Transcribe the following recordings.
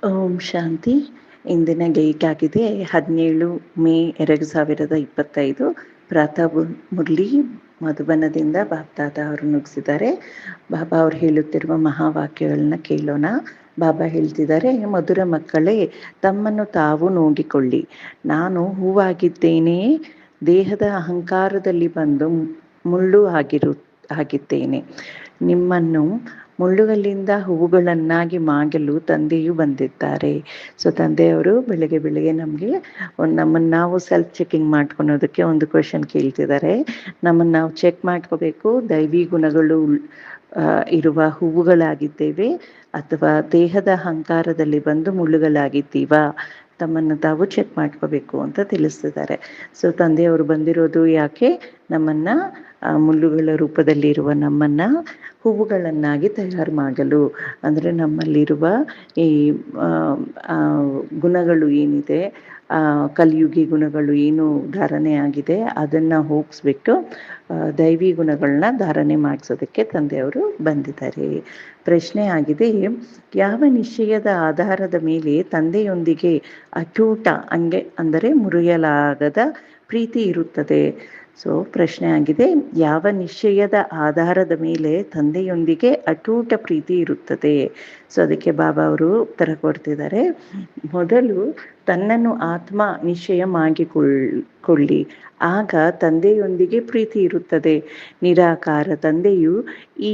ಓಂ ಶಾಂತಿ. ಇಂದಿನ ಗೈಕ್ ಆಗಿದೆ 17 ಮೇ 2025. ಪ್ರಾತಃ ಮುರಳಿ ಮಧುಬನದಿಂದ ಬಾಬ್ದಾದ ಅವರು ನುಡಿಸಿದ್ದಾರೆ. ಬಾಬಾ ಅವರು ಹೇಳುತ್ತಿರುವ ಮಹಾವಾಕ್ಯಗಳನ್ನ ಕೇಳೋಣ. ಬಾಬಾ ಹೇಳ್ತಿದ್ದಾರೆ, ಮಧುರ ಮಕ್ಕಳೇ, ತಮ್ಮನ್ನು ತಾವು ನೋಡಿಕೊಳ್ಳಿ. ನಾನು ಹೂವಾಗಿದ್ದೇನೆ, ದೇಹದ ಅಹಂಕಾರದಲ್ಲಿ ಬಂದು ಮುಳ್ಳು ಆಗಿದ್ದೇನೆ. ನಿಮ್ಮನ್ನು ಮುಳ್ಳುಗಳಿಂದ ಹೂವುಗಳನ್ನಾಗಿ ಮಾಡಲು ತಂದೆಯು ಬಂದಿದ್ದಾರೆ. ಸೊ ತಂದೆಯವರು ಬೆಳಗ್ಗೆ ನಮಗೆ ನಮ್ಮನ್ನು ನಾವು ಸೆಲ್ಫ್ ಚೆಕಿಂಗ್ ಮಾಡ್ಕೊಳೋದಕ್ಕೆ ಒಂದು ಕ್ವೆಶನ್ ಕೇಳ್ತಿದ್ದಾರೆ. ನಮ್ಮನ್ನು ನಾವು ಚೆಕ್ ಮಾಡ್ಕೋಬೇಕು, ದೈವಿ ಗುಣಗಳು ಇರುವ ಹೂವುಗಳಾಗಿದ್ದೇವೆ ಅಥವಾ ದೇಹದ ಅಹಂಕಾರದಲ್ಲಿ ಬಂದು ಮುಳ್ಳುಗಳಾಗಿದ್ದೀವಾ, ತಮ್ಮನ್ನು ತಾವು ಚೆಕ್ ಮಾಡ್ಕೋಬೇಕು ಅಂತ ತಿಳಿಸ್ತಿದ್ದಾರೆ. ಸೊ ತಂದೆಯವರು ಬಂದಿರೋದು ಯಾಕೆ? ನಮ್ಮನ್ನು ಮುಳ್ಳುಗಳ ರೂಪದಲ್ಲಿರುವ ನಮ್ಮನ್ನು ಹೂವುಗಳನ್ನಾಗಿ ತಯಾರು ಮಾಡಲು. ಅಂದರೆ ನಮ್ಮಲ್ಲಿರುವ ಈ ಗುಣಗಳು ಏನಿದೆ, ಕಲಿಯುಗಿ ಗುಣಗಳು ಏನು ಧಾರಣೆ ಆಗಿದೆ ಅದನ್ನು ಹೋಗಿಸ್ಬಿಟ್ಟು ದೈವಿ ಗುಣಗಳನ್ನ ಧಾರಣೆ ಮಾಡಿಸೋದಕ್ಕೆ ತಂದೆಯವರು ಬಂದಿದ್ದಾರೆ. ಪ್ರಶ್ನೆ ಆಗಿದೆ, ಯಾವ ನಿಶ್ಚಯದ ಆಧಾರದ ಮೇಲೆ ತಂದೆಯೊಂದಿಗೆ ಅಟೂಟ ಅಂದರೆ ಮುರಿಯಲಾಗದ ಪ್ರೀತಿ ಇರುತ್ತದೆ? ಸೊ ಪ್ರಶ್ನೆ ಆಗಿದೆ, ಯಾವ ನಿಶ್ಚಯದ ಆಧಾರದ ಮೇಲೆ ತಂದೆಯೊಂದಿಗೆ ಅಟೂಟ ಪ್ರೀತಿ ಇರುತ್ತದೆ? ಸೊ ಅದಕ್ಕೆ ಬಾಬಾ ಅವರು ಉತ್ತರ ಕೊಡ್ತಿದ್ದಾರೆ. ಮೊದಲು ತನ್ನನ್ನು ಆತ್ಮ ನಿಶ್ಚಯ ಮಾಡಿಕೊಳ್ಳಿ, ಆಗ ತಂದೆಯೊಂದಿಗೆ ಪ್ರೀತಿ ಇರುತ್ತದೆ. ನಿರಾಕಾರ ತಂದೆಯು ಈ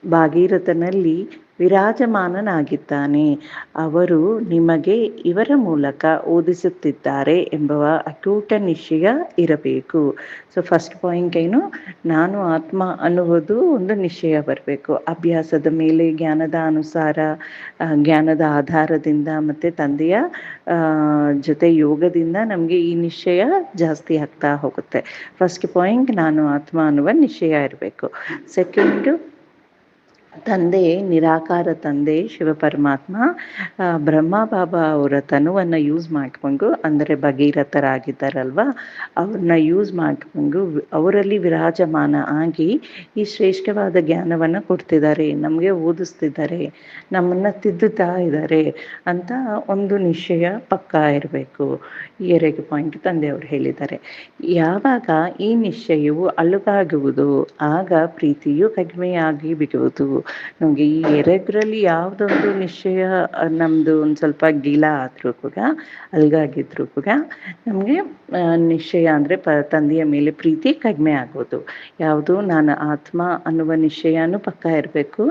ಭಾಗೀರಥನಲ್ಲಿ ವಿರಾಜಮಾನನಾಗಿದ್ದಾನೆ. ಅವರು ನಿಮಗೆ ಇವರ ಮೂಲಕ ಓದಿಸುತ್ತಿದ್ದಾರೆ ಎಂಬ ಅಟೂಟ ನಿಶ್ಚಯ ಇರಬೇಕು. ಸೊ ಫಸ್ಟ್ ಪಾಯಿಂಟ್ ಏನು? ನಾನು ಆತ್ಮ ಅನ್ನುವುದು ಒಂದು ನಿಶ್ಚಯ ಬರಬೇಕು. ಅಭ್ಯಾಸದ ಮೇಲೆ, ಜ್ಞಾನದ ಅನುಸಾರ, ಜ್ಞಾನದ ಆಧಾರದಿಂದ ಮತ್ತು ತಂದೆಯ ಜೊತೆ ಯೋಗದಿಂದ ನಮಗೆ ಈ ನಿಶ್ಚಯ ಜಾಸ್ತಿ ಆಗ್ತಾ ಹೋಗುತ್ತೆ. ಫಸ್ಟ್ ಪಾಯಿಂಟ್ ನಾನು ಆತ್ಮ ಅನ್ನುವ ನಿಶ್ಚಯ ಇರಬೇಕು. ಸೆಕೆಂಡು, ತಂದೆ ನಿರಾಕಾರ ತಂದೆ ಶಿವ ಪರಮಾತ್ಮ ಬ್ರಹ್ಮ ಬಾಬಾ ಅವರ ತನುವನ್ನು ಯೂಸ್ ಮಾಡಿಕೊಂಡು, ಅಂದರೆ ಭಗೀರಥರಾಗಿದ್ದಾರಲ್ವ, ಅವ್ರನ್ನ ಯೂಸ್ ಮಾಡಿಕೊಂಡು ಅವರಲ್ಲಿ ವಿರಾಜಮಾನ ಆಗಿ ಈ ಶ್ರೇಷ್ಠವಾದ ಜ್ಞಾನವನ್ನು ಕೊಡ್ತಿದ್ದಾರೆ, ನಮಗೆ ಓದಿಸ್ತಿದ್ದಾರೆ, ನಮ್ಮನ್ನು ತಿದ್ದುತ್ತಾ ಇದ್ದಾರೆ ಅಂತ ಒಂದು ನಿಶ್ಚಯ ಪಕ್ಕಾ ಇರಬೇಕು. ಈ 2 ಪಾಯಿಂಟ್ ತಂದೆಯವರು ಹೇಳಿದ್ದಾರೆ. ಯಾವಾಗ ಈ ನಿಶ್ಚಯವು ಅಳುಗಾಗುವುದು, ಆಗ ಪ್ರೀತಿಯು ಕಡಿಮೆಯಾಗಿ ಬಿಡುವುದು. ನಮಗೆ ಈ 2ರಲ್ಲಿ ಯಾವುದೊಂದು ನಿಶ್ಚಯ ನಮ್ಮದು ಒಂದು ಸ್ವಲ್ಪ ಗಿಲ ಆದರೂ ಕೂಡ, ಅಲ್ಗಾಗಿದ್ರೂ ಕೂಡ ನಮಗೆ ನಿಶ್ಚಯ ಅಂದರೆ ತಂದೆಯ ಮೇಲೆ ಪ್ರೀತಿ ಕಡಿಮೆ ಆಗೋದು. ಯಾವುದು? ನಾನು ಆತ್ಮ ಅನ್ನುವ ನಿಶ್ಚಯನೂ ಪಕ್ಕ ಇರಬೇಕು.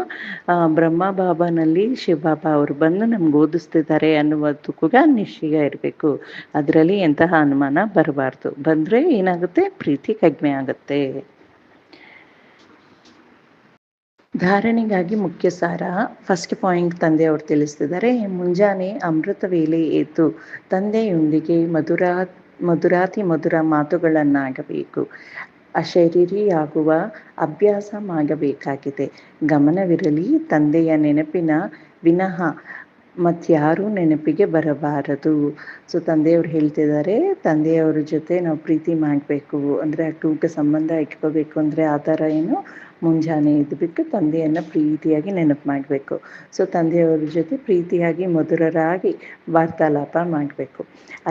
ಬ್ರಹ್ಮ ಬಾಬಾನಲ್ಲಿ ಶಿವಬಾಬಾ ಅವರು ಬಂದು ನಮ್ಗೆ ಓದಿಸ್ತಿದ್ದಾರೆ ಅನ್ನುವುದು ಕೂಡ ನಿಶ್ಚಯ ಇರಬೇಕು. ಅದರಲ್ಲಿ ಎಂತಹ ಅನುಮಾನ ಬರಬಾರ್ದು. ಬಂದರೆ ಏನಾಗುತ್ತೆ? ಪ್ರೀತಿ ಕಡಿಮೆ ಆಗುತ್ತೆ. ಧಾರಣೆಗಾಗಿ ಮುಖ್ಯ ಸಾರ. ಫಸ್ಟ್ ಪಾಯಿಂಟ್ ತಂದೆಯವರು ತಿಳಿಸ್ತಿದ್ದಾರೆ, ಮುಂಜಾನೆ ಅಮೃತ ವೇಳೆ ಎದ್ದು ತಂದೆಯೊಂದಿಗೆ ಮಧುರಾತಿ ಮಧುರ ಮಾತುಗಳನ್ನಾಗಬೇಕು. ಅಶರೀರಿಯಾಗುವ ಅಭ್ಯಾಸ ಮಾಡಬೇಕಾಗಿದೆ. ಗಮನವಿರಲಿ, ತಂದೆಯ ನೆನಪಿನ ವಿನಃ ಮತ್ಯಾರೂ ನೆನಪಿಗೆ ಬರಬಾರದು. ಸೊ ತಂದೆಯವರು ಹೇಳ್ತಿದ್ದಾರೆ, ತಂದೆಯವರ ಜೊತೆ ನಾವು ಪ್ರೀತಿ ಮಾಡಬೇಕು ಅಂದರೆ ಅಟೂಟ ಸಂಬಂಧ ಇಟ್ಕೋಬೇಕು ಅಂದರೆ ಆ ಥರ ಏನು? ಮುಂಜಾನೆ ಎದ್ದುಬಿಟ್ಟು ತಂದೆಯನ್ನು ಪ್ರೀತಿಯಾಗಿ ನೆನಪು ಮಾಡಬೇಕು. ಸೊ ತಂದೆಯವರ ಜೊತೆ ಪ್ರೀತಿಯಾಗಿ ಮಧುರರಾಗಿ ವಾರ್ತಾಲಾಪ ಮಾಡಬೇಕು.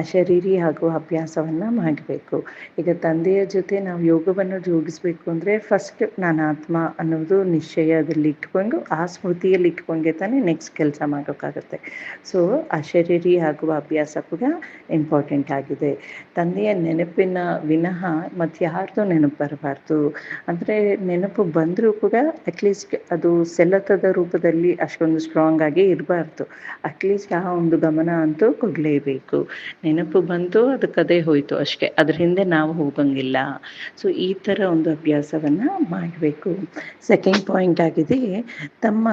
ಅಶರೀರಿ ಆಗುವ ಅಭ್ಯಾಸವನ್ನು ಮಾಡಬೇಕು. ಈಗ ತಂದೆಯ ಜೊತೆ ನಾವು ಯೋಗವನ್ನು ಜೋಡಿಸ್ಬೇಕು ಅಂದರೆ ಫಸ್ಟ್ ನಾನು ಆತ್ಮ ಅನ್ನೋದು ನಿಶ್ಚಯದಲ್ಲಿ ಇಟ್ಕೊಂಡು, ಆ ಸ್ಮೃತಿಯಲ್ಲಿ ಇಟ್ಕೊಂಡೆ ತಾನೇ ನೆಕ್ಸ್ಟ್ ಕೆಲಸ ಮಾಡೋಕ್ಕಾಗುತ್ತೆ. ಸೊ ಅಶರೀರಿ ಆಗುವ ಅಭ್ಯಾಸ ಕೂಡ ಇಂಪಾರ್ಟೆಂಟ್ ಆಗಿದೆ. ತಂದೆಯ ನೆನಪಿನ ವಿನಃ ಮತ್ತು ಯಾರ್ದು ನೆನಪು ಬರಬಾರ್ದು. ಅಂದರೆ ನೆನಪು ಬಂದರೂ ಕೂಡ ಅಟ್ಲೀಸ್ಟ್ ಅದು ಸೆಳೆತದ ರೂಪದಲ್ಲಿ ಅಷ್ಟೊಂದು ಸ್ಟ್ರಾಂಗ್ ಆಗಿ ಇರಬಾರ್ದು. ಅಟ್ಲೀಸ್ಟ್ ಆ ಒಂದು ಗಮನ ಅಂತೂ ಕೊಡಲೇಬೇಕು. ನೆನಪು ಬಂತು, ಅದಕ್ಕದೇ ಹೋಯಿತು ಅಷ್ಟೇ, ಅದ್ರ ಹಿಂದೆ ನಾವು ಹೋಗಂಗಿಲ್ಲ. ಸೊ ಈ ಥರ ಒಂದು ಅಭ್ಯಾಸವನ್ನು ಮಾಡಬೇಕು. ಸೆಕೆಂಡ್ ಪಾಯಿಂಟ್ ಆಗಿದೆ, ತಮ್ಮ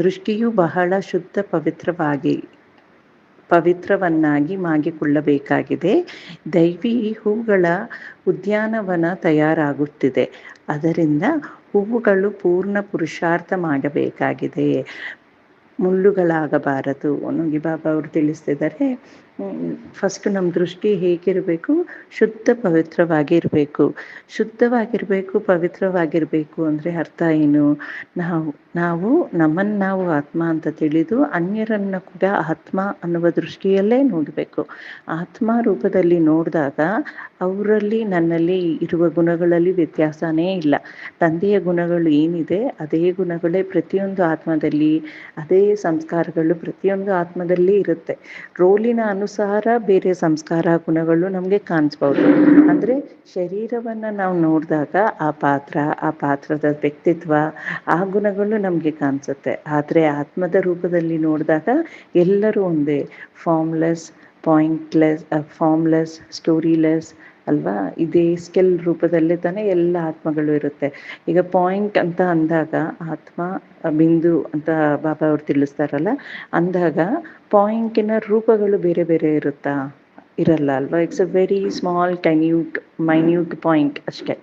ದೃಷ್ಟಿಯು ಬಹಳ ಶುದ್ಧ ಪವಿತ್ರವನ್ನಾಗಿ ಮಾಡಿಕೊಳ್ಳಬೇಕಾಗಿದೆ. ದೈವಿ ಹೂಗಳ ಉದ್ಯಾನವನ ತಯಾರಾಗುತ್ತಿದೆ, ಅದರಿಂದ ಹೂವುಗಳು ಪೂರ್ಣ ಪುರುಷಾರ್ಥ ಮಾಡಬೇಕಾಗಿದೆ, ಮುಳ್ಳುಗಳಾಗಬಾರದು. ನಮಗೆ ಬಾಬಾ ಅವರು ತಿಳಿಸ್ತಿದ್ದಾರೆ, ಫಸ್ಟ್ ನಮ್ಮ ದೃಷ್ಟಿ ಹೇಗಿರಬೇಕು, ಶುದ್ಧ ಪವಿತ್ರವಾಗಿರಬೇಕು. ಶುದ್ಧವಾಗಿರಬೇಕು, ಪವಿತ್ರವಾಗಿರಬೇಕು ಅಂದರೆ ಅರ್ಥ ಏನು? ನಾವು ನಾವು ನಮ್ಮನ್ನು ನಾವು ಆತ್ಮ ಅಂತ ತಿಳಿದು ಅನ್ಯರನ್ನು ಕೂಡ ಆತ್ಮ ಅನ್ನುವ ದೃಷ್ಟಿಯಲ್ಲೇ ನೋಡಬೇಕು. ಆತ್ಮ ರೂಪದಲ್ಲಿ ನೋಡಿದಾಗ ಅವರಲ್ಲಿ ನನ್ನಲ್ಲಿ ಇರುವ ಗುಣಗಳಲ್ಲಿ ವ್ಯತ್ಯಾಸನೇ ಇಲ್ಲ. ತಂದೆಯ ಗುಣಗಳು ಏನಿದೆ ಅದೇ ಗುಣಗಳೇ ಪ್ರತಿಯೊಂದು ಆತ್ಮದಲ್ಲಿ, ಅದೇ ಸಂಸ್ಕಾರಗಳು ಪ್ರತಿಯೊಂದು ಆತ್ಮದಲ್ಲಿ ಇರುತ್ತೆ. ರೋಲಿನ ಅನುಸಾರ ಬೇರೆ ಸಂಸ್ಕಾರ ಗುಣಗಳು ನಮಗೆ ಕಾಣಿಸ್ಬೋದು. ಅಂದರೆ ಶರೀರವನ್ನು ನಾವು ನೋಡಿದಾಗ ಆ ಪಾತ್ರದ ವ್ಯಕ್ತಿತ್ವ, ಆ ಗುಣಗಳು ನಮಗೆ ಕಾಣಿಸುತ್ತೆ. ಆದರೆ ಆತ್ಮದ ರೂಪದಲ್ಲಿ ನೋಡಿದಾಗ ಎಲ್ಲರೂ ಒಂದೇ, ಫಾರ್ಮ್ಲೆಸ್, ಫಾರ್ಮ್ಲೆಸ್, ಸ್ಟೋರಿಲೆಸ್ ಅಲ್ವಾ? ಇದೇ ಸ್ಕೆಲ್ ರೂಪದಲ್ಲೇ ತಾನೇ ಎಲ್ಲ ಆತ್ಮಗಳು ಇರುತ್ತೆ. ಈಗ ಪಾಯಿಂಟ್ ಅಂತ ಅಂದಾಗ ಆತ್ಮ ಬಿಂದು ಅಂತ ಬಾಬಾ ಅವ್ರು ತಿಳಿಸ್ತಾರಲ್ಲ, ಅಂದಾಗ ಪಾಯಿಂಟಿನ ರೂಪಗಳು ಬೇರೆ ಬೇರೆ ಇರಲ್ಲ ಅಲ್ವಾ? It's a very small minute point ಅಷ್ಟೇ.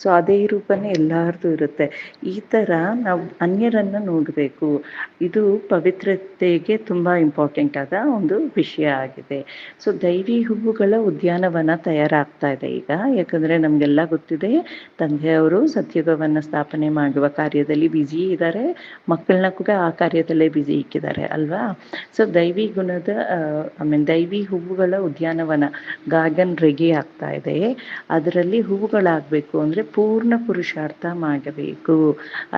ಸೊ ಅದೇ ರೂಪನೇ ಎಲ್ಲರದು ಇರುತ್ತೆ. ಈ ಥರ ನಾವು ಅನ್ಯರನ್ನು ನೋಡಬೇಕು. ಇದು ಪವಿತ್ರತೆಗೆ ತುಂಬ ಇಂಪಾರ್ಟೆಂಟ್ ಆದ ಒಂದು ವಿಷಯ ಆಗಿದೆ. ಸೊ ದೈವಿ ಹೂವುಗಳ ಉದ್ಯಾನವನ ತಯಾರಾಗ್ತಾ ಇದೆ ಈಗ. ಯಾಕಂದರೆ ನಮಗೆಲ್ಲ ಗೊತ್ತಿದೆ, ತಂದೆಯವರು ಸತ್ಯುಗವನ್ನು ಸ್ಥಾಪನೆ ಮಾಡುವ ಕಾರ್ಯದಲ್ಲಿ ಬ್ಯುಸಿ ಇದ್ದಾರೆ, ಮಕ್ಕಳನ್ನ ಕೂಡ ಆ ಕಾರ್ಯದಲ್ಲೇ ಬ್ಯುಸಿ ಇಕ್ಕಿದ್ದಾರೆ ಅಲ್ವಾ? ಸೊ ದೈವಿ ಗುಣದ ದೈವಿ ಹೂವುಗಳ ಉದ್ಯಾನವನ ಗಾರ್ಡನ್ ರೆಡಿ ಆಗ್ತಾ ಇದೆ. ಅದರಲ್ಲಿ ಹೂವುಗಳಾಗಬೇಕು ಅಂದರೆ ಪೂರ್ಣ ಪುರುಷಾರ್ಥ ಮಾಡಬೇಕು.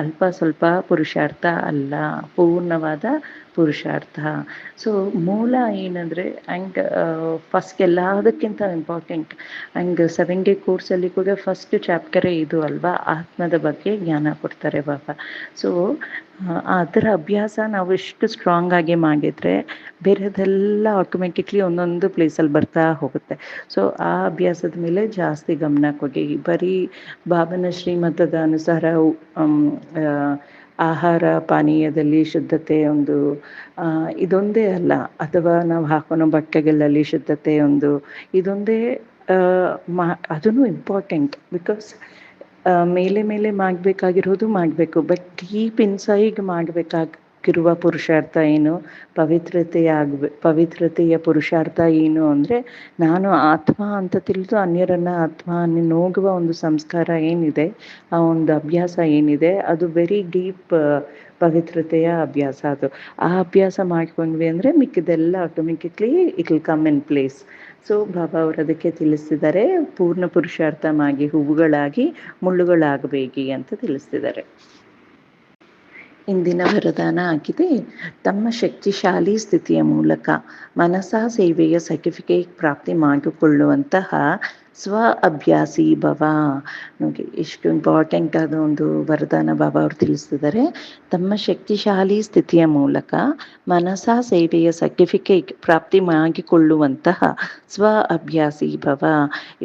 ಅಲ್ಪ ಸ್ವಲ್ಪ ಪುರುಷಾರ್ಥ ಅಲ್ಲ, ಪೂರ್ಣವಾದ ಪುರುಷಾರ್ಥ. ಸೊ ಮೂಲ ಏನಂದರೆ ಫಸ್ಟ್ ಎಲ್ಲದಕ್ಕಿಂತ ಇಂಪಾರ್ಟೆಂಟ್ 7 ಡೇ ಕೋರ್ಸಲ್ಲಿ ಕೂಡ ಫಸ್ಟ್ ಚಾಪ್ಟರೇ ಇದು ಅಲ್ವಾ? ಆತ್ಮದ ಬಗ್ಗೆ ಜ್ಞಾನ ಕೊಡ್ತಾರೆ ಬಾಬಾ. ಸೊ ಅದರ ಅಭ್ಯಾಸ ನಾವು ಎಷ್ಟು ಸ್ಟ್ರಾಂಗ್ ಆಗಿ ಮಾಡಿದರೆ ಬೇರೆದೆಲ್ಲ ಆಟೋಮೆಟಿಕ್ಲಿ ಒಂದೊಂದು ಪ್ಲೇಸಲ್ಲಿ ಬರ್ತಾ ಹೋಗುತ್ತೆ. ಸೊ ಆ ಅಭ್ಯಾಸದ ಮೇಲೆ ಜಾಸ್ತಿ ಗಮನ ಕೊಡಿ. ಬರೀ ಬಾಬನ ಶ್ರೀಮತದ ಅನುಸಾರ ಆಹಾರ ಪಾನೀಯದಲ್ಲಿ ಶುದ್ಧತೆ ಇದೊಂದೇ ಅಲ್ಲ, ಅಥವಾ ನಾವು ಹಾಕೋಣ ಬಟ್ಟೆಗಳಲ್ಲಿ ಶುದ್ಧತೆ ಇದೊಂದೇ ಅದೂ ಇಂಪಾರ್ಟೆಂಟ್. ಬಿಕಾಸ್ ಮೇಲೆ ಮಾಡಬೇಕಾಗಿರೋದು ಮಾಡಬೇಕು, ಬಟ್ ಡೀಪ್ ಇನ್ಸೈಡ್ ಮಾಡಬೇಕಾಗಿರುವ ಪುರುಷಾರ್ಥ ಏನು? ಪವಿತ್ರತೆಯ ಪುರುಷಾರ್ಥ ಏನು ಅಂದರೆ, ನಾನು ಆತ್ಮ ಅಂತ ತಿಳಿದು ಅನ್ಯರನ್ನು ಆತ್ಮ ನೋಡುವ ಒಂದು ಸಂಸ್ಕಾರ ಏನಿದೆ, ಆ ಒಂದು ಅಭ್ಯಾಸ ಏನಿದೆ, ಅದು ವೆರಿ ಡೀಪ್ ಪವಿತ್ರತೆಯ ಅಭ್ಯಾಸ. ಅದು ಆ ಅಭ್ಯಾಸ ಮಾಡ್ಕೊಂಡ್ವಿ ಅಂದರೆ ಮಿಕ್ಕಿದೆಲ್ಲ automatically it will come in place. So Baba ಅವರು ಅದಕ್ಕೆ ತಿಳಿಸ್ತಿದ್ದಾರೆ, ಪೂರ್ಣ ಪುರುಷಾರ್ಥವಾಗಿ ಹೂವುಗಳಾಗಿ ಮುಳ್ಳುಗಳಾಗಬೇಕಿ ಅಂತ ತಿಳಿಸ್ತಿದ್ದಾರೆ. ಇಂದಿನ ವರದಾನ ಆಗಿದೆ, ತಮ್ಮ ಶಕ್ತಿಶಾಲಿ ಸ್ಥಿತಿಯ ಮೂಲಕ ಮನಸಾ ಸೇವೆಯ ಸರ್ಟಿಫಿಕೇಟ್ ಪ್ರಾಪ್ತಿ ಮಾಡಿಕೊಳ್ಳುವಂತಹ ಸ್ವ ಅಭ್ಯಾಸಿ ಭವ. ನೋಡಿ ಎಷ್ಟು ಇಂಪಾರ್ಟೆಂಟ್ ಆದ ಒಂದು ವರದಾನ ಬಾಬಾ ಅವರು ತಿಳಿಸ್ತಿದ್ದಾರೆ. ತಮ್ಮ ಶಕ್ತಿಶಾಲಿ ಸ್ಥಿತಿಯ ಮೂಲಕ ಮನಸಾ ಸೇವೆಯ ಸರ್ಟಿಫಿಕೇಟ್ ಪ್ರಾಪ್ತಿ ಮಾಡಿಕೊಳ್ಳುವಂತಹ ಸ್ವ ಅಭ್ಯಾಸಿ ಭವ.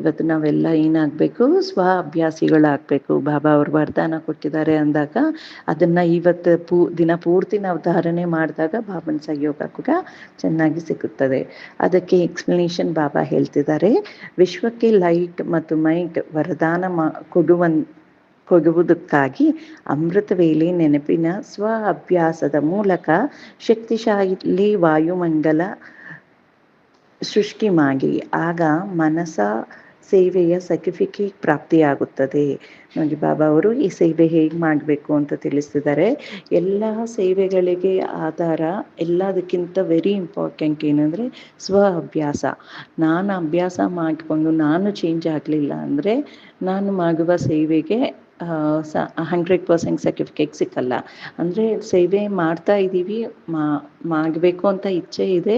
ಇವತ್ತು ನಾವೆಲ್ಲ ಏನಾಗಬೇಕು? ಸ್ವ ಅಭ್ಯಾಸಿಗಳಾಗಬೇಕು. ಬಾಬಾ ಅವರು ವರದಾನ ಕೊಟ್ಟಿದ್ದಾರೆ ಅಂದಾಗ ಅದನ್ನು ಇವತ್ತು ದಿನ ಪೂರ್ತಿ ನಾವು ಧಾರಣೆ ಮಾಡಿದಾಗ ಬಾಬನ ಸಹಯೋಗ ಕೂಡ ಚೆನ್ನಾಗಿ ಸಿಗುತ್ತದೆ. ಅದಕ್ಕೆ ಎಕ್ಸ್ಪ್ಲನೇಷನ್ ಬಾಬಾ ಹೇಳ್ತಿದ್ದಾರೆ. ವಿಶ್ವಕ್ಕೆ ಲೈಟ್ ಮತ್ತು ಮೈಟ್ ವರದಾನ ಕೊಡುವುದಕ್ಕಾಗಿ ಅಮೃತ ವೇಳೆ ನೆನಪಿನ ಸ್ವ ಅಭ್ಯಾಸದ ಮೂಲಕ ಶಕ್ತಿಶಾಲಿ ವಾಯುಮಂಡಲ ಸೃಷ್ಟಿ ಮಾಡಿ, ಆಗ ಮನಸ ಸೇವೆಯ ಸರ್ಟಿಫಿಕೇಟ್ ಪ್ರಾಪ್ತಿಯಾಗುತ್ತದೆ. ನೋಡಿ ಬಾಬಾ ಅವರು ಈ ಸೇವೆ ಹೇಗೆ ಮಾಡಬೇಕು ಅಂತ ತಿಳಿಸ್ತಿದ್ದಾರೆ. ಎಲ್ಲ ಸೇವೆಗಳಿಗೆ ಆಧಾರ, ಎಲ್ಲದಕ್ಕಿಂತ ವೆರಿ ಇಂಪಾರ್ಟೆಂಟ್ ಏನಂದರೆ ಸ್ವ ಅಭ್ಯಾಸ. ನಾನು ಅಭ್ಯಾಸ ಮಾಡಿಕೊಂಡು ನಾನು ಚೇಂಜ್ ಆಗಲಿಲ್ಲ ಅಂದರೆ ನಾನು ಮಾಡುವ ಸೇವೆಗೆ 100% ಸರ್ಟಿಫಿಕೇಟ್ ಸಿಕ್ಕಲ್ಲ. ಅಂದರೆ ಸೇವೆ ಮಾಡ್ತಾ ಇದ್ದೀವಿ, ಮಾಡಬೇಕು ಅಂತ ಇಚ್ಛೆ ಇದೆ,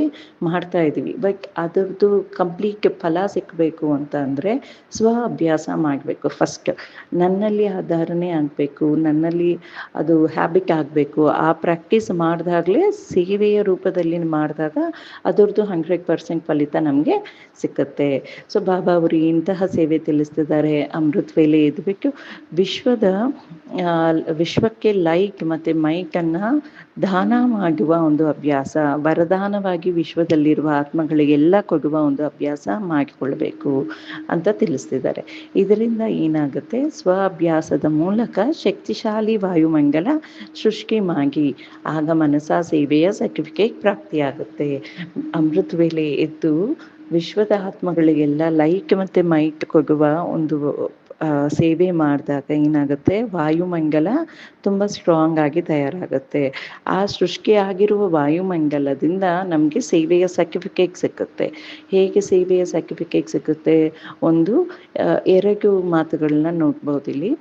ಮಾಡ್ತಾ ಇದ್ದೀವಿ, ಬಟ್ ಅದರದ್ದು ಕಂಪ್ಲೀಟ್ ಫಲ ಸಿಕ್ಕಬೇಕು ಅಂತ ಅಂದರೆ ಸ್ವ ಅಭ್ಯಾಸ ಮಾಡಬೇಕು. ಫಸ್ಟ್ ನನ್ನಲ್ಲಿ ಆ ಧಾರಣೆ ಆಗಬೇಕು, ನನ್ನಲ್ಲಿ ಅದು ಹ್ಯಾಬಿಟ್ ಆಗಬೇಕು. ಆ ಪ್ರಾಕ್ಟೀಸ್ ಮಾಡಿದಾಗಲೇ ಸೇವೆಯ ರೂಪದಲ್ಲಿ ಮಾಡಿದಾಗ ಅದರದ್ದು 100% ಫಲಿತ ನಮಗೆ ಸಿಕ್ಕತ್ತೆ. ಸೊ ಬಾಬಾ ಅವರು ಇಂತಹ ಸೇವೆ ತಿಳಿಸ್ತಿದ್ದಾರೆ. ಅಮೃತ ವೇಳೆ ಇದ್ಬಿಟ್ಟು ವಿಶ್ವಕ್ಕೆ ಲೈಟ್ ಮತ್ತು ಮೈಟನ್ನು ದಾನ ಮಾಡುವ ಒಂದು ಅಭ್ಯಾಸ, ವರದಾನವಾಗಿ ವಿಶ್ವದಲ್ಲಿರುವ ಆತ್ಮಗಳಿಗೆಲ್ಲ ಕೊಡುವ ಒಂದು ಅಭ್ಯಾಸ ಮಾಡಿಕೊಳ್ಬೇಕು ಅಂತ ತಿಳಿಸ್ತಿದ್ದಾರೆ. ಇದರಿಂದ ಏನಾಗುತ್ತೆ, ಸ್ವ ಅಭ್ಯಾಸದ ಮೂಲಕ ಶಕ್ತಿಶಾಲಿ ವಾಯುಮಂಡಲ ಸೃಷ್ಟಿ ಮಾಡಿ ಆಗ ಮನಸಾ ಸೇವೆಯ ಸರ್ಟಿಫಿಕೇಟ್ ಪ್ರಾಪ್ತಿಯಾಗುತ್ತೆ. ಅಮೃತ ವೇಳೆ ಎದ್ದು ವಿಶ್ವದ ಆತ್ಮಗಳಿಗೆಲ್ಲ ಲೈಟ್ ಮತ್ತು ಮೈಟ್ ಕೊಡುವ ಒಂದು ಸೇವೆ ಮಾಡಿದಾಗ ಏನಾಗುತ್ತೆ, ವಾಯುಮಂಡಲ ತುಂಬ ಸ್ಟ್ರಾಂಗ್ ಆಗಿ ತಯಾರಾಗುತ್ತೆ. ಆ ಸೃಷ್ಟಿಯಾಗಿರುವ ವಾಯುಮಂಡಲದಿಂದ ನಮಗೆ ಸೇವೆಯ ಸರ್ಟಿಫಿಕೇಟ್ ಸಿಕ್ಕುತ್ತೆ. ಹೇಗೆ ಸೇವೆಯ ಸರ್ಟಿಫಿಕೇಟ್ ಸಿಕ್ಕುತ್ತೆ? ಒಂದು 2 ಮಾತುಗಳನ್ನ ನೋಡ್ಬೋದು ಇಲ್ಲಿ.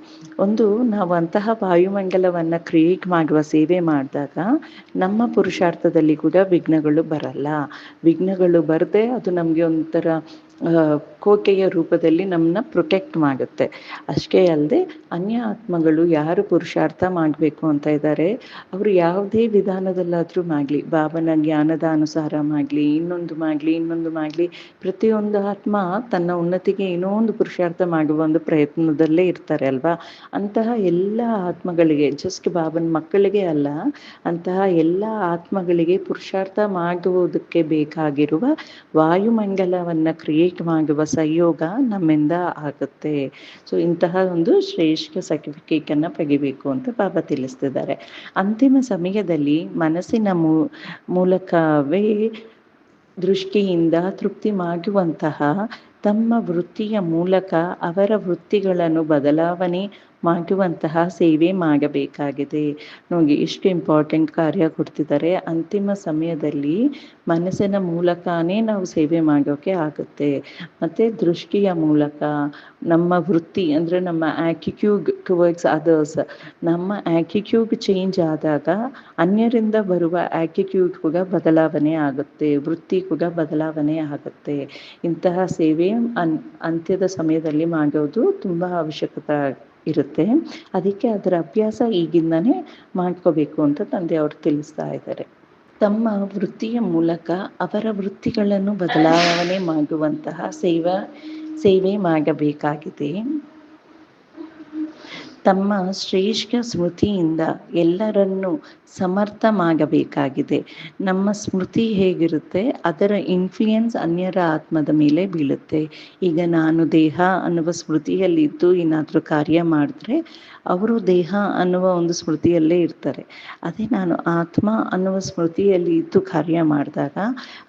ಒಂದು, ನಾವು ಅಂತಹ ವಾಯುಮಂಡಲವನ್ನು ಕ್ರಿಯೇಟ್ ಮಾಡುವ ಸೇವೆ ಮಾಡಿದಾಗ ನಮ್ಮ ಪುರುಷಾರ್ಥದಲ್ಲಿ ಕೂಡ ವಿಘ್ನಗಳು ಬರಲ್ಲ. ವಿಘ್ನಗಳು ಬರದೆ ಅದು ನಮಗೆ ಒಂಥರ ಕೋಟೆಯ ರೂಪದಲ್ಲಿ ನಮ್ಮನ್ನ ಪ್ರೊಟೆಕ್ಟ್ ಮಾಡುತ್ತೆ. ಅಷ್ಟೇ ಅಲ್ಲದೆ ಅನ್ಯ ಆತ್ಮಗಳು ಯಾರು ಪುರುಷಾರ್ಥ ಮಾಡಬೇಕು ಅಂತ ಇದ್ದಾರೆ, ಅವರು ಯಾವುದೇ ವಿಧಾನದಲ್ಲಾದರೂ ಮಾಡಲಿ, ಬಾಬನ ಜ್ಞಾನದ ಅನುಸಾರ ಮಾಡಲಿ, ಇನ್ನೊಂದು ಮಾಡಲಿ, ಪ್ರತಿಯೊಂದು ಆತ್ಮ ತನ್ನ ಉನ್ನತಿಗೆ ಏನೋ ಒಂದು ಪುರುಷಾರ್ಥ ಮಾಡುವ ಒಂದು ಪ್ರಯತ್ನದಲ್ಲೇ ಇರ್ತಾರೆ ಅಲ್ವಾ. ಅಂತಹ ಎಲ್ಲ ಆತ್ಮಗಳಿಗೆ, ಜಸ್ಟ್ ಬಾಬನ ಮಕ್ಕಳಿಗೆ ಅಲ್ಲ, ಅಂತಹ ಎಲ್ಲ ಆತ್ಮಗಳಿಗೆ ಪುರುಷಾರ್ಥ ಮಾಡುವುದಕ್ಕೆ ಬೇಕಾಗಿರುವ ವಾಯುಮಂಡಲವನ್ನು ಕ್ರಿಯೇಟ್ ಮಾಡುವ ಸಹಯೋಗ ನಮ್ಮಿಂದ ಆಗುತ್ತೆ. ಸೊ ಇಂತಹ ಒಂದು ಶ್ರೇಷ್ಠ ಸರ್ಟಿಫಿಕೇಟನ್ನು ಪಡಿಬೇಕು ಅಂತ ಬಾಬಾ ತಿಳಿಸ್ತಿದ್ದಾರೆ. ಅಂತಿಮ ಸಮಯದಲ್ಲಿ ಮನಸ್ಸಿನ ಮೂಲಕವೇ ದೃಷ್ಟಿಯಿಂದ ತೃಪ್ತಿ ಮಾಡುವಂತಹ ತಮ್ಮ ವೃತ್ತಿಯ ಮೂಲಕ ಅವರ ವೃತ್ತಿಗಳನ್ನು ಬದಲಾವಣೆ ಮಾಡುವಂತಹ ಸೇವೆ ಮಾಡಬೇಕಾಗಿದೆ. ನೋಡಿ ಎಷ್ಟು ಇಂಪಾರ್ಟೆಂಟ್ ಕಾರ್ಯ ಕೊಡ್ತಿದ್ದಾರೆ. ಅಂತಿಮ ಸಮಯದಲ್ಲಿ ಮನಸ್ಸಿನ ಮೂಲಕನೇ ನಾವು ಸೇವೆ ಮಾಡೋಕ್ಕೆ ಆಗುತ್ತೆ. ಮತ್ತು ದೃಷ್ಟಿಯ ಮೂಲಕ ನಮ್ಮ ವೃತ್ತಿ ಅಂದರೆ ನಮ್ಮ ಆ್ಯಟಿಟ್ಯೂಡ್ ಟುವರ್ಡ್ಸ್ ಅದರ್ಸ್, ನಮ್ಮ ಆ್ಯಟಿಟ್ಯೂಡ್ ಚೇಂಜ್ ಆದಾಗ ಅನ್ಯರಿಂದ ಬರುವ ಆ್ಯಟಿಟ್ಯೂಡ್ ಕೂಡ ಬದಲಾವಣೆ ಆಗುತ್ತೆ, ವೃತ್ತಿ ಕೂಡ ಬದಲಾವಣೆ ಆಗುತ್ತೆ. ಇಂತಹ ಸೇವೆ ಅಂತ್ಯದ ಸಮಯದಲ್ಲಿ ಮಾಡೋದು ತುಂಬ ಅವಶ್ಯಕತೆ ಇರುತ್ತೆ. ಅದಕ್ಕೆ ಅದರ ಅಭ್ಯಾಸ ಈಗಿಂದನೇ ಮಾಡ್ಕೋಬೇಕು ಅಂತ ತಂದೆಯವರು ತಿಳಿಸ್ತಾ ಇದ್ದಾರೆ. ತಮ್ಮ ವೃತ್ತಿಯ ಮೂಲಕ ಅವರ ವೃತ್ತಿಗಳನ್ನು ಬದಲಾವಣೆ ಮಾಡುವಂತಹ ಸೇವೆ ಮಾಡಬೇಕಾಗಿದೆ. ತಮ್ಮ ಶ್ರೇಷ್ಠ ಸ್ಮೃತಿಯಿಂದ ಎಲ್ಲರನ್ನೂ ಸಮರ್ಥ ಮಾಡಬೇಕಾಗಿದೆ. ನಮ್ಮ ಸ್ಮೃತಿ ಹೇಗಿರುತ್ತೆ, ಅದರ ಇನ್ಫ್ಲುಯೆನ್ಸ್ ಅನ್ಯರ ಆತ್ಮದ ಮೇಲೆ ಬೀಳುತ್ತೆ. ಈಗ ನಾನು ದೇಹ ಅನ್ನುವ ಸ್ಮೃತಿಯಲ್ಲಿದ್ದು ಏನಾದರೂ ಕಾರ್ಯ ಮಾಡಿದ್ರೆ ಅವರು ದೇಹ ಅನ್ನುವ ಒಂದು ಸ್ಮೃತಿಯಲ್ಲೇ ಇರ್ತಾರೆ. ಅದೇ ನಾನು ಆತ್ಮ ಅನ್ನುವ ಸ್ಮೃತಿಯಲ್ಲಿ ಇದ್ದು ಕಾರ್ಯ ಮಾಡಿದಾಗ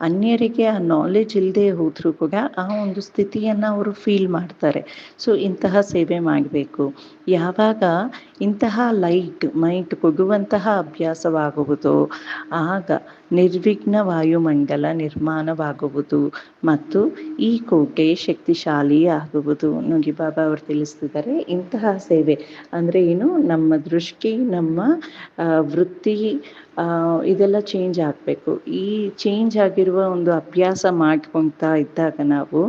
ಅನ್ಯರಿಗೆ ಆ ನಾಲೆಜ್ ಇಲ್ಲದೆ ಹೋದರೂ ಕೂಡ ಆ ಒಂದು ಸ್ಥಿತಿಯನ್ನು ಅವರು ಫೀಲ್ ಮಾಡ್ತಾರೆ. ಸೊ ಇಂತಹ ಸೇವೆ ಮಾಡಬೇಕು. ಯಾವಾಗ ಇಂತಹ ಮೈಟ್ ಕೊಡುವಂತಹ ಅಭ್ಯಾಸವಾಗುವುದು, ಆಗ ನಿರ್ವಿಘ್ನ ವಾಯುಮಂಡಲ ನಿರ್ಮಾಣವಾಗುವುದು ಮತ್ತು ಈ ಕೋಟೆ ಶಕ್ತಿಶಾಲಿ ಆಗುವುದು. ನೋಡಿ ಬಾಬಾ ಅವರು ತಿಳಿಸ್ತಿದ್ದಾರೆ, ಇಂತಹ ಸೇವೆ ಅಂದರೆ ಏನು, ನಮ್ಮ ದೃಷ್ಟಿ, ನಮ್ಮ ವೃತ್ತಿ ಇದೆಲ್ಲ ಚೇಂಜ್ ಆಗಬೇಕು. ಈ ಚೇಂಜ್ ಆಗಿರುವ ಒಂದು ಅಭ್ಯಾಸ ಮಾಡ್ಕೊತಾ ಇದ್ದಾಗ ನಾವು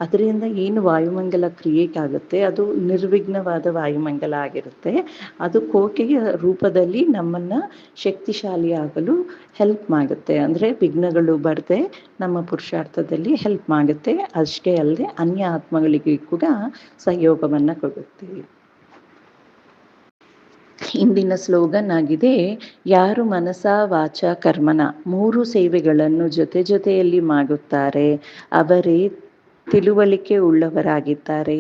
ಅದರಿಂದ ಏನು ವಾಯುಮಂಡಲ ಕ್ರಿಯೇಟ್ ಆಗುತ್ತೆ, ಅದು ನಿರ್ವಿಘ್ನವಾದ ವಾಯುಮಂಡಲ ಆಗಿರುತ್ತೆ. ಅದು ಕೋಟೆಯ ರೂಪದಲ್ಲಿ ನಮ್ಮನ್ನು ಶಕ್ತಿಶಾಲಿ ಆಗಲು ಹೆಲ್ಪ್ ಮಾಡುತ್ತೆ. ಅಂದರೆ ವಿಘ್ನಗಳು ಬರದೆ ನಮ್ಮ ಪುರುಷಾರ್ಥದಲ್ಲಿ ಹೆಲ್ಪ್ ಮಾಡುತ್ತೆ. ಅಷ್ಟೇ ಅಲ್ಲದೆ ಅನ್ಯ ಆತ್ಮಗಳಿಗೆ ಕೂಡ ಸಹಯೋಗವನ್ನು ಕೊಡುತ್ತೆ. ಇಂದಿನ ಸ್ಲೋಗನ್ ಆಗಿದೆ, ಯಾರು ಮನಸ ವಾಚ ಕರ್ಮನ 3 ಸೇವೆಗಳನ್ನು ಜೊತೆಯಲ್ಲಿ ಮಾಡುತ್ತಾರೆ ಅವರೇ ತಿಳುವಳಿಕೆ ಉಳ್ಳವರಾಗಿದ್ದಾರೆ.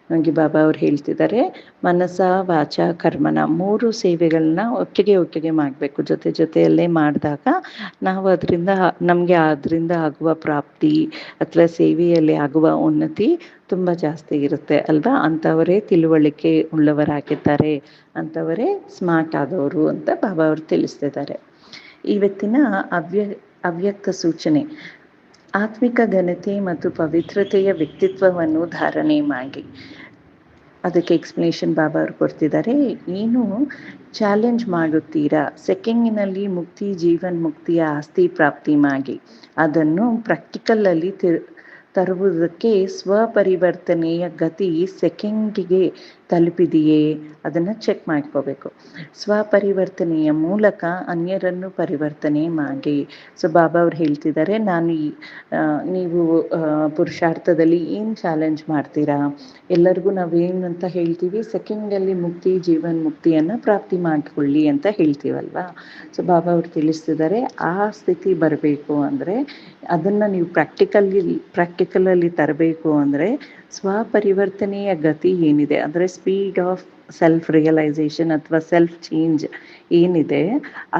ನನಗೆ ಬಾಬಾ ಅವ್ರು ಹೇಳ್ತಿದ್ದಾರೆ, ಮನಸ ವಾಚ ಕರ್ಮನ 3 ಸೇವೆಗಳನ್ನ ಒಟ್ಟಿಗೆ ಮಾಡಬೇಕು. ಜೊತೆಯಲ್ಲೇ ಮಾಡಿದಾಗ ನಾವು ನಮಗೆ ಅದರಿಂದ ಆಗುವ ಪ್ರಾಪ್ತಿ ಅಥವಾ ಸೇವೆಯಲ್ಲಿ ಆಗುವ ಉನ್ನತಿ ತುಂಬ ಜಾಸ್ತಿ ಇರುತ್ತೆ ಅಲ್ವಾ. ಅಂಥವರೇ ತಿಳುವಳಿಕೆ ಉಳ್ಳವರಾಗಿದ್ದಾರೆ, ಅಂಥವರೇ ಸ್ಮಾರ್ಟ್ ಆದವರು ಅಂತ ಬಾಬಾ ಅವರು ತಿಳಿಸ್ತಿದ್ದಾರೆ. ಇವತ್ತಿನ ಅವ್ಯಕ್ತ ಸೂಚನೆ, ಆತ್ಮಿಕ ಘನತೆ ಮತ್ತು ಪವಿತ್ರತೆಯ ವ್ಯಕ್ತಿತ್ವವನ್ನು ಧಾರಣೆ ಮಾಡಿ. ಅದಕ್ಕೆ ಎಕ್ಸ್ಪ್ಲನೇಷನ್ ಬಾಬಾ ಅವರು ಕೊಡ್ತಿದ್ದಾರೆ. ಏನು ಚಾಲೆಂಜ್ ಮಾಡುತ್ತೀರಾ, ಸೆಕೆಂಡಿನಲ್ಲಿ ಜೀವನ್ ಮುಕ್ತಿಯ ಆಸ್ತಿ ಪ್ರಾಪ್ತಿ ಮಾಡಿ ಅದನ್ನು ಪ್ರಾಕ್ಟಿಕಲಲ್ಲಿ ತರುವುದಕ್ಕೆ ಸ್ವಪರಿವರ್ತನೆಯ ಗತಿ ಸೆಕೆಂಡಿಗೆ ತಲುಪಿದೆಯೇ ಅದನ್ನು ಚೆಕ್ ಮಾಡ್ಕೋಬೇಕು. ಸ್ವಪರಿವರ್ತನೆಯ ಮೂಲಕ ಅನ್ಯರನ್ನು ಪರಿವರ್ತನೆ ಮಾಡಿ. ಸೊ ಬಾಬಾ ಅವ್ರು ಹೇಳ್ತಿದ್ದಾರೆ, ನೀವು ಪುರುಷಾರ್ಥದಲ್ಲಿ ಏನು ಚಾಲೆಂಜ್ ಮಾಡ್ತೀರಾ, ಎಲ್ಲರಿಗೂ ನಾವೇನು ಅಂತ ಹೇಳ್ತೀವಿ, ಸೆಕೆಂಡಲ್ಲಿ ಮುಕ್ತಿ, ಜೀವನ್ ಮುಕ್ತಿಯನ್ನು ಪ್ರಾಪ್ತಿ ಮಾಡಿಕೊಳ್ಳಿ ಅಂತ ಹೇಳ್ತೀವಲ್ವಾ. ಸೊ ಬಾಬಾ ಅವ್ರು ತಿಳಿಸ್ತಿದ್ದಾರೆ, ಆ ಸ್ಥಿತಿ ಬರಬೇಕು ಅಂದರೆ ಅದನ್ನು ನೀವು ಪ್ರಾಕ್ಟಿಕಲಲ್ಲಿ ತರಬೇಕು ಅಂದರೆ ಸ್ವಪರಿವರ್ತನೆಯ ಗತಿ ಏನಿದೆ, ಅಂದರೆ ಸ್ಪೀಡ್ ಆಫ್ ಸೆಲ್ಫ್ ರಿಯಲೈಸೇಷನ್ ಅಥವಾ ಸೆಲ್ಫ್ ಚೇಂಜ್ ಏನಿದೆ,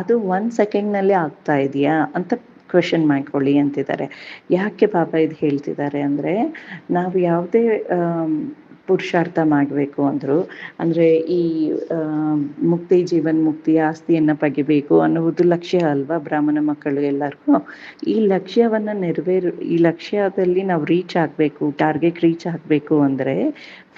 ಅದು 1 ಸೆಕೆಂಡ್ನಲ್ಲಿ ಆಗ್ತಾ ಇದೆಯಾ ಅಂತ ಕ್ವೆಶನ್ ಮಾಡ್ಕೊಳ್ಳಿ ಅಂತಿದ್ದಾರೆ. ಯಾಕೆ ಬಾಬಾ ಇದು ಹೇಳ್ತಿದ್ದಾರೆ ಅಂದರೆ, ನಾವು ಯಾವುದೇ ಪುರುಷಾರ್ಥ ಮಾಡಬೇಕು ಅಂದರು, ಅಂದರೆ ಈ ಮುಕ್ತಿ, ಜೀವನ್ ಮುಕ್ತಿ, ಆಸ್ತಿಯನ್ನು ಪಗಿಬೇಕು ಅನ್ನುವುದು ಲಕ್ಷ್ಯ ಅಲ್ವಾ ಬ್ರಾಹ್ಮಣ ಮಕ್ಕಳು ಎಲ್ಲರಿಗೂ. ಈ ಲಕ್ಷ್ಯವನ್ನು ಈ ಲಕ್ಷ್ಯದಲ್ಲಿ ನಾವು ರೀಚ್ ಆಗಬೇಕು, ಟಾರ್ಗೆಟ್ ರೀಚ್ ಆಗಬೇಕು ಅಂದರೆ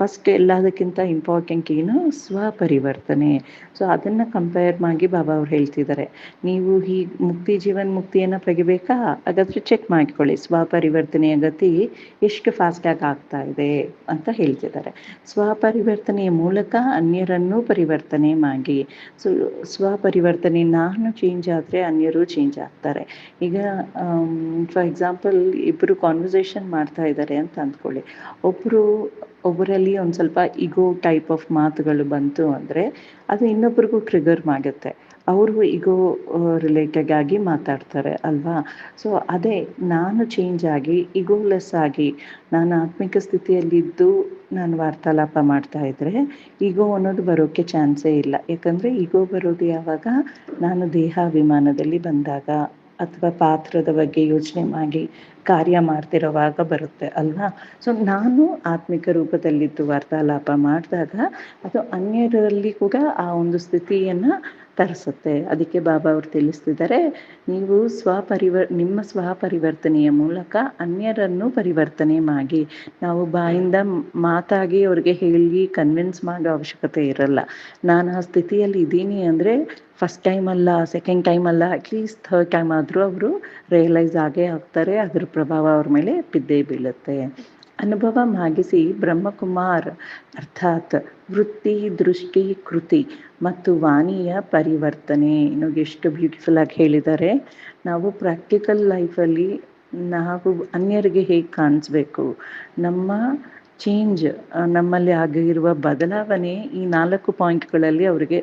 ಫಸ್ಟ್ ಎಲ್ಲದಕ್ಕಿಂತ ಇಂಪಾರ್ಟೆಂಟ್ ಏನು, ಸ್ವಪರಿವರ್ತನೆ. ಸೊ ಅದನ್ನು ಕಂಪೇರ್ ಮಾಡಿ ಬಾಬಾ ಅವ್ರು ಹೇಳ್ತಿದ್ದಾರೆ, ನೀವು ಹೀಗೆ ಮುಕ್ತಿ, ಜೀವನ್ ಮುಕ್ತಿಯನ್ನು ಪಗಿಬೇಕಾ, ಹಾಗಾದರೆ ಚೆಕ್ ಮಾಡ್ಕೊಳ್ಳಿ ಸ್ವಪರಿವರ್ತನೆಯ ಗತಿ ಎಷ್ಟು ಫಾಸ್ಟಾಗಿ ಆಗ್ತಾ ಇದೆ ಅಂತ ಹೇಳ್ತಿದ್ದಾರೆ. ಸ್ವಪರಿವರ್ತನೆಯ ಮೂಲಕ ಅನ್ಯರನ್ನು ಪರಿವರ್ತನೆ ಮಾಡಿ. ಸೊ ಸ್ವಪರಿವರ್ತನೆ, ನಾನು ಚೇಂಜ್ ಆದರೆ ಅನ್ಯರು ಚೇಂಜ್ ಆಗ್ತಾರೆ. ಈಗ ಫಾರ್ ಎಕ್ಸಾಂಪಲ್ ಇಬ್ಬರು ಕಾನ್ವರ್ಸೇಷನ್ ಮಾಡ್ತಾ ಇದ್ದಾರೆ ಅಂತ ಅಂದ್ಕೊಳ್ಳಿ, ಒಬ್ಬರಲ್ಲಿ ಒಂದು ಸ್ವಲ್ಪ ಈಗೋ ಟೈಪ್ ಆಫ್ ಮಾತುಗಳು ಬಂತು ಅಂದರೆ ಅದು ಇನ್ನೊಬ್ರಿಗೂ ಟ್ರಿಗರ್ ಮಾಡುತ್ತೆ, ಅವರು ಈಗೋ ರಿಲೇಟೆಡ್ ಆಗಿ ಮಾತಾಡ್ತಾರೆ ಅಲ್ವಾ. ಸೊ ಅದೇ ನಾನು ಚೇಂಜ್ ಆಗಿ ಈಗೋಲೆಸ್ ಆಗಿ ನಾನು ಆತ್ಮಿಕ ಸ್ಥಿತಿಯಲ್ಲಿದ್ದು ನಾನು ವಾರ್ತಾಲಾಪ ಮಾಡ್ತಾ ಇದ್ದರೆ ಈಗೋ ಅನ್ನೋದು ಬರೋಕ್ಕೆ ಚಾನ್ಸೇ ಇಲ್ಲ. ಯಾಕಂದರೆ ಈಗೋ ಬರೋದು ಯಾವಾಗ, ನಾನು ದೇಹಾಭಿಮಾನದಲ್ಲಿ ಬಂದಾಗ ಅಥವಾ ಪಾತ್ರದ ಬಗ್ಗೆ ಯೋಚನೆ ಮಾಡಿ ಕಾರ್ಯ ಮಾಡ್ತಿರೋವಾಗ ಬರುತ್ತೆ ಅಲ್ವಾ. ಸೊ ನಾನು ಆತ್ಮಿಕ ರೂಪದಲ್ಲಿದ್ದು ವಾರ್ತಾಲಾಪ ಮಾಡಿದಾಗ ಅದು ಅನ್ಯರಲ್ಲಿ ಕೂಡ ಆ ಒಂದು ಸ್ಥಿತಿಯನ್ನು ತರಿಸುತ್ತೆ. ಅದಕ್ಕೆ ಬಾಬಾ ಅವ್ರು ತಿಳಿಸ್ತಿದ್ದಾರೆ, ನೀವು ನಿಮ್ಮ ಸ್ವಪರಿವರ್ತನೆಯ ಮೂಲಕ ಅನ್ಯರನ್ನು ಪರಿವರ್ತನೆ ಮಾಡಿ. ನಾವು ಬಾಯಿಂದ ಮಾತಾಗಿ ಅವ್ರಿಗೆ ಹೇಳಿ ಕನ್ವಿನ್ಸ್ ಮಾಡೋ ಅವಶ್ಯಕತೆ ಇರಲ್ಲ. ನಾನು ಆ ಸ್ಥಿತಿಯಲ್ಲಿ ಇದ್ದೀನಿ ಅಂದರೆ ಫಸ್ಟ್ ಟೈಮ್ ಅಲ್ಲ, ಸೆಕೆಂಡ್ ಟೈಮ್ ಅಲ್ಲ, ಅಟ್ಲೀಸ್ಟ್ ಥರ್ಡ್ ಟೈಮ್ ಆದರೂ ಅವರು ರಿಯಲೈಸ್ ಆಗೇ ಆಗ್ತಾರೆ, ಅದ್ರ ಪ್ರಭಾವ ಅವ್ರ ಮೇಲೆ ಬಿದ್ದೇ ಬೀಳುತ್ತೆ. ಅನುಭವ ಮಾಗಿಸಿ ಬ್ರಹ್ಮಕುಮಾರ್ ಅರ್ಥಾತ್ ವೃತ್ತಿ, ದೃಷ್ಟಿ, ಕೃತಿ ಮತ್ತು ವಾಣಿಯ ಪರಿವರ್ತನೆ. ಇನ್ನೊಂದು ಎಷ್ಟು ಬ್ಯೂಟಿಫುಲ್ ಆಗಿ ಹೇಳಿದ್ದಾರೆ. ನಾವು ಪ್ರಾಕ್ಟಿಕಲ್ ಲೈಫಲ್ಲಿ ನಾವು ಅನ್ಯರಿಗೆ ಹೇಗೆ ಕಾಣಿಸ್ಬೇಕು, ನಮ್ಮ ಚೇಂಜ್, ನಮ್ಮಲ್ಲಿ ಆಗಿರುವ ಬದಲಾವಣೆ ಈ 4 ಪಾಯಿಂಟ್ಗಳಲ್ಲಿ ಅವರಿಗೆ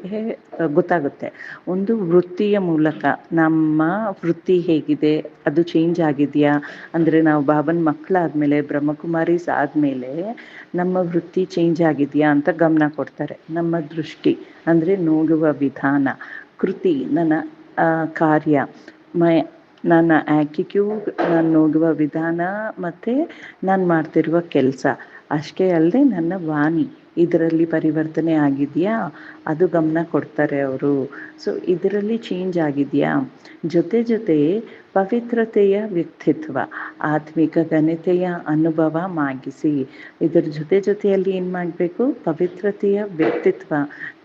ಗೊತ್ತಾಗುತ್ತೆ. ಒಂದು ವೃತ್ತಿಯ ಮೂಲಕ, ನಮ್ಮ ವೃತ್ತಿ ಹೇಗಿದೆ, ಅದು ಚೇಂಜ್ ಆಗಿದೆಯಾ, ಅಂದರೆ ನಾವು ಬಾಬನ್ ಮಕ್ಕಳಾದಮೇಲೆ, ಬ್ರಹ್ಮಕುಮಾರೀಸ್ ಆದಮೇಲೆ ನಮ್ಮ ವೃತ್ತಿ ಚೇಂಜ್ ಆಗಿದೆಯಾ ಅಂತ ಗಮನ ಕೊಡ್ತಾರೆ. ನಮ್ಮ ದೃಷ್ಟಿ ಅಂದರೆ ನೋಡುವ ವಿಧಾನ, ಕೃತಿ ನನ್ನ ಕಾರ್ಯ, ನನ್ನ ಆ್ಯಟಿಟ್ಯೂಡ್, ನಾನು ನೋಡುವ ವಿಧಾನ ಮತ್ತು ನಾನು ಮಾಡ್ತಿರುವ ಕೆಲಸ. ಅಷ್ಟೇ ಅಲ್ಲದೆ ನನ್ನ ವಾಣಿ, ಇದರಲ್ಲಿ ಪರಿವರ್ತನೆ ಆಗಿದೆಯಾ ಅದು ಗಮನ ಕೊಡ್ತಾರೆ ಅವರು. ಸೊ ಇದರಲ್ಲಿ ಚೇಂಜ್ ಆಗಿದೆಯಾ. ಜೊತೆ ಪವಿತ್ರತೆಯ ವ್ಯಕ್ತಿತ್ವ, ಆತ್ಮಿಕ ಘನತೆಯ ಅನುಭವ ಮಾಗಿಸಿ. ಇದರ ಜೊತೆಯಲ್ಲಿ ಏನು ಮಾಡಬೇಕು, ಪವಿತ್ರತೆಯ ವ್ಯಕ್ತಿತ್ವ,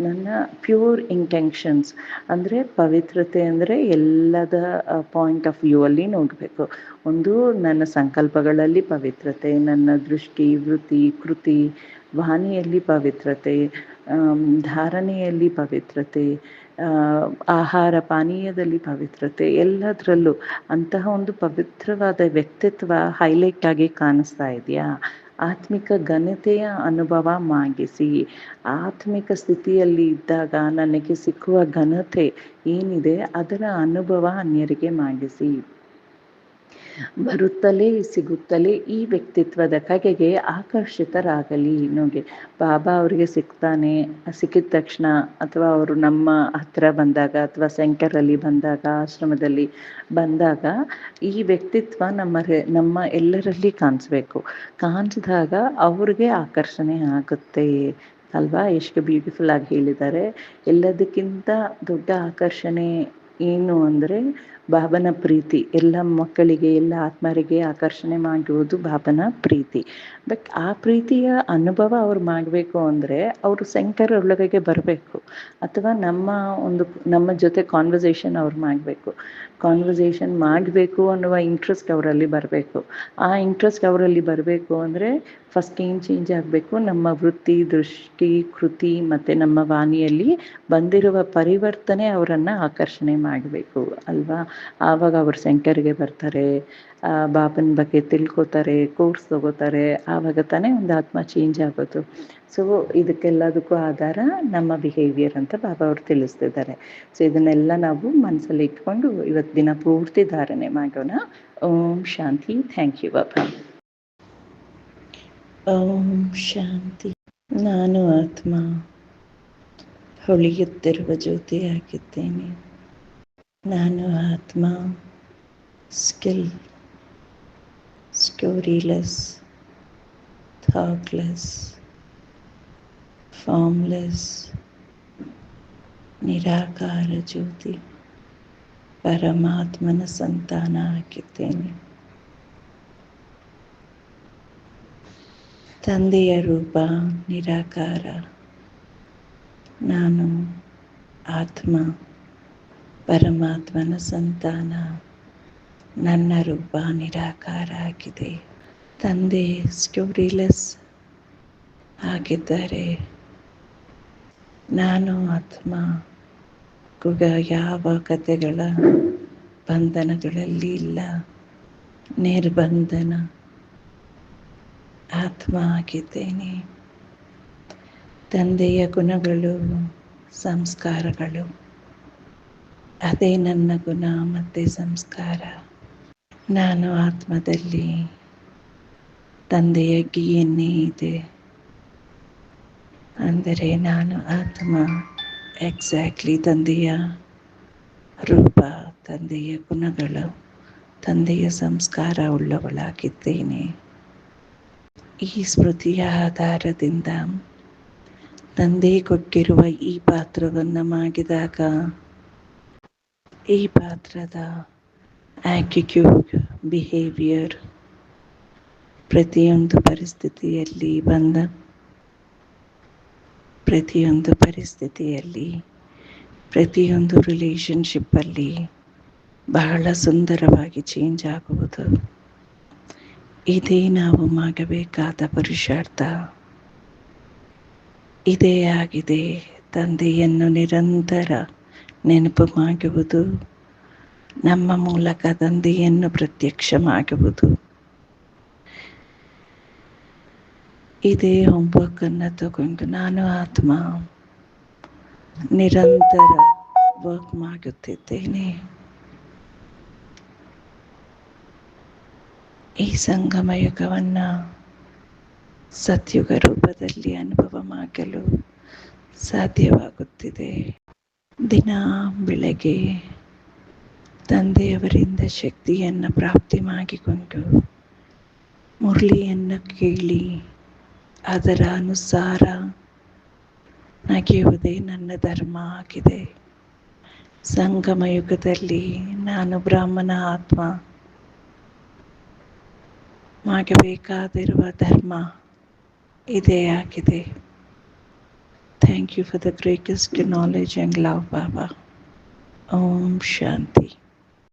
ನನ್ನ ಪ್ಯೂರ್ ಇಂಟೆನ್ಷನ್ಸ್, ಅಂದರೆ ಪವಿತ್ರತೆ ಅಂದರೆ ಎಲ್ಲದ ಪಾಯಿಂಟ್ ಆಫ್ ವ್ಯೂ ಅಲ್ಲಿ ನೋಡಬೇಕು. ಒಂದು ನನ್ನ ಸಂಕಲ್ಪಗಳಲ್ಲಿ ಪವಿತ್ರತೆ, ನನ್ನ ದೃಷ್ಟಿ, ವೃತ್ತಿ, ಕೃತಿ, ವಾಣಿಯಲ್ಲಿ ಪವಿತ್ರತೆ, ಧಾರಣೆಯಲ್ಲಿ ಪವಿತ್ರತೆ, ಆಹಾರ ಪಾನೀಯದಲ್ಲಿ ಪವಿತ್ರತೆ, ಎಲ್ಲದರಲ್ಲೂ ಅಂತಹ ಒಂದು ಪವಿತ್ರವಾದ ವ್ಯಕ್ತಿತ್ವ ಹೈಲೈಟ್ ಆಗಿ ಕಾಣಿಸ್ತಾ ಇದೆಯಾ. ಆತ್ಮಿಕ ಘನತೆಯ ಅನುಭವ ಮಾಗಿಸಿ. ಆತ್ಮಿಕ ಸ್ಥಿತಿಯಲ್ಲಿ ಇದ್ದಾಗ ನನಗೆ ಸಿಕ್ಕುವ ಘನತೆ ಏನಿದೆ ಅದರ ಅನುಭವ ಅನ್ಯರಿಗೆ ಮಾಡಿಸಿ. ಬರುತ್ತಲೇ ಸಿಗುತ್ತಲೇ ಈ ವ್ಯಕ್ತಿತ್ವದ ಕಗೆಗೆ ಆಕರ್ಷಿತರಾಗಲಿ. ನೋಡಿ, ಬಾಬಾ ಅವರಿಗೆ ಸಿಕ್ಕಿದ ತಕ್ಷಣ ಅಥವಾ ಅವರು ನಮ್ಮ ಹತ್ರ ಬಂದಾಗ ಅಥವಾ ಸೆಂಟರಲ್ಲಿ ಬಂದಾಗ, ಆಶ್ರಮದಲ್ಲಿ ಬಂದಾಗ ಈ ವ್ಯಕ್ತಿತ್ವ ನಮ್ಮ ಎಲ್ಲರಲ್ಲಿ ಕಾಣಿಸ್ಬೇಕು. ಕಾಣಿಸಿದಾಗ ಅವ್ರಿಗೆ ಆಕರ್ಷಣೆ ಆಗುತ್ತೆ ಅಲ್ವಾ. ಎಷ್ಟು ಬ್ಯೂಟಿಫುಲ್ ಆಗಿ ಹೇಳಿದ್ದಾರೆ. ಎಲ್ಲದಕ್ಕಿಂತ ದೊಡ್ಡ ಆಕರ್ಷಣೆ ಏನು ಅಂದರೆ ಬಾಬನ ಪ್ರೀತಿ ಎಲ್ಲ ಮಕ್ಕಳಿಗೆ, ಎಲ್ಲ ಆತ್ಮರಿಗೆ ಆಕರ್ಷಣೆ ಮಾಡುವುದು ಬಾಬನ ಪ್ರೀತಿ. ಬಟ್ ಆ ಪ್ರೀತಿಯ ಅನುಭವ ಅವ್ರು ಮಾಡಬೇಕು ಅಂದರೆ ಅವರು ಶಂಕರ ಒಳಗೆ ಬರಬೇಕು, ಅಥವಾ ನಮ್ಮ ಜೊತೆ ಕಾನ್ವರ್ಸೇಷನ್ ಅವ್ರು ಮಾಡಬೇಕು. ಕಾನ್ವರ್ಸೇಷನ್ ಮಾಡಬೇಕು ಅನ್ನುವ ಇಂಟ್ರೆಸ್ಟ್ ಅವರಲ್ಲಿ ಬರಬೇಕು. ಆ ಇಂಟ್ರೆಸ್ಟ್ ಅವರಲ್ಲಿ ಬರಬೇಕು ಅಂದರೆ ಫಸ್ಟ್ ಏನು ಚೇಂಜ್ ಆಗಬೇಕು, ನಮ್ಮ ವೃತ್ತಿ, ದೃಷ್ಟಿ, ಕೃತಿ ಮತ್ತು ನಮ್ಮ ವಾಣಿಯಲ್ಲಿ ಬಂದಿರುವ ಪರಿವರ್ತನೆ ಅವರನ್ನು ಆಕರ್ಷಣೆ ಮಾಡಬೇಕು ಅಲ್ವಾ. ಆವಾಗ ಅವರು ಶಂಕರಿಗೆ ಬರ್ತಾರೆ, ಬಾಬನ ಬಗ್ಗೆ ತಿಳ್ಕೊತಾರೆ, ಕೋರ್ಸ್ ತಗೋತಾರೆ. ಆವಾಗ ತಾನೇ ಒಂದು ಆತ್ಮ ಚೇಂಜ್ ಆಗೋದು. ಸೊ ಇದಕ್ಕೆಲ್ಲದಕ್ಕೂ ಆಧಾರ ನಮ್ಮ ಬಿಹೇವಿಯರ್ ಅಂತ ಬಾಬಾ ಅವರು ತಿಳಿಸ್ತಿದ್ದಾರೆ. ಸೊ ಇದನ್ನೆಲ್ಲ ನಾವು ಮನಸ್ಸಲ್ಲಿ ಇಟ್ಕೊಂಡು ಇವತ್ತು ದಿನ ಪೂರ್ತಿ ಧಾರಣೆ ಮಾಡೋಣ. ಓಂ ಶಾಂತಿ. ಥ್ಯಾಂಕ್ ಯು ಬಾಬಾ. ಓಂ ಶಾಂತಿ. ನಾನು ಆತ್ಮ ಹೊಳೆಯುತ್ತಿರುವ ಜ್ಯೋತಿಯಾಗಿದ್ದೇನೆ. ನಾನು ಆತ್ಮ ಸ್ಟೋರಿಲೆಸ್, ಥಾಟ್ಲೆಸ್, ಫಾರ್ಮ್ಲೆಸ್, ನಿರಾಕಾರ ಜ್ಯೋತಿ ಪರಮಾತ್ಮನ ಸಂತಾನ ಆಗಿದ್ದೇನೆ. ತಂದೆಯ ರೂಪ ನಿರಾಕಾರ. ನಾನು ಆತ್ಮ ಪರಮಾತ್ಮನ ಸಂತಾನ. ನನ್ನ ರೂಪ ನಿರಾಕಾರ ಆಗಿದೆ. ತಂದೆ ಸ್ಟೋರಿಲೆಸ್ ಆಗಿದ್ದಾರೆ. ನಾನು ಆತ್ಮ ಕೂಡ ಯಾವ ಕಥೆಗಳ ಬಂಧನಗಳಲ್ಲಿ ಇಲ್ಲ. ನಿರ್ಬಂಧನ ಆತ್ಮ ಆಗಿದ್ದೇನೆ. ತಂದೆಯ ಗುಣಗಳು, ಸಂಸ್ಕಾರಗಳು, ಅದೇ ನನ್ನ ಗುಣ ಮತ್ತು ಸಂಸ್ಕಾರ. ನಾನು ಆತ್ಮದಲ್ಲಿ ತಂದೆಯ DNA ಇದೆ. ಅಂದರೆ ನಾನು ಆತ್ಮ ಎಕ್ಸಾಕ್ಟ್ಲಿ ತಂದೆಯ ರೂಪ, ತಂದೆಯ ಗುಣಗಳು, ತಂದೆಯ ಸಂಸ್ಕಾರ ಉಳ್ಳವಳಾಗಿದ್ದೇನೆ. ಈ ಸ್ಮೃತಿಯ ಆಧಾರದಿಂದ ತಂದೆ ಕೊಟ್ಟಿರುವ ಈ ಪಾತ್ರವನ್ನು ಮಾಡಿದಾಗ ಈ ಪಾತ್ರದ ಆಟಿಟ್ಯೂಡ್, ಬಿಹೇವಿಯರ್ ಪ್ರತಿಯೊಂದು ಪರಿಸ್ಥಿತಿಯಲ್ಲಿ ಪ್ರತಿಯೊಂದು ರಿಲೇಷನ್ಶಿಪ್ಪಲ್ಲಿ ಬಹಳ ಸುಂದರವಾಗಿ ಚೇಂಜ್ ಆಗುವುದು. ಇದೇ ನಾವು ಮಾಡಬೇಕಾದ ಪುರುಷಾರ್ಥ. ಇದೇ ಆಗಿದೆ. ತಂದೆಯನ್ನು ನಿರಂತರ ನೆನಪು ಮಾಡುವುದು, ನಮ್ಮ ಮೂಲಕ ತಂದೆಯನ್ನು ಪ್ರತ್ಯಕ್ಷ ಮಾಡುವುದು. ಇದೇ ಹೋಮ್ವರ್ಕನ್ನು ತಗೊಂಡು ನಾನು ಆತ್ಮ ನಿರಂತರ ವರ್ಕ್ ಮಾಡುತ್ತಿದ್ದೇನೆ. ಈ ಸಂಗಮ ಯುಗವನ್ನು ಸತ್ಯುಗ ರೂಪದಲ್ಲಿ ಅನುಭವ ಮಾಡಲು ಸಾಧ್ಯವಾಗುತ್ತಿದೆ. ದಿನ ಬೆಳಗ್ಗೆ ತಂದೆಯವರಿಂದ ಶಕ್ತಿಯನ್ನು ಪ್ರಾಪ್ತಿ ಮಾಡಿಕೊಂಡು ಮುರಳಿಯನ್ನು ಕೇಳಿ ಅದರ ಅನುಸಾರ ನಡೆಯುವುದೇ ನನ್ನ ಧರ್ಮ ಆಗಿದೆ. ಸಂಗಮ ಯುಗದಲ್ಲಿ ನಾನು ಬ್ರಾಹ್ಮಣ ಆತ್ಮ ಮಾಡಬೇಕಾದಿರುವ ಧರ್ಮ ಇದೇ ಆಗಿದೆ. Thank you for the greatest knowledge and love, Baba. Om Shanti.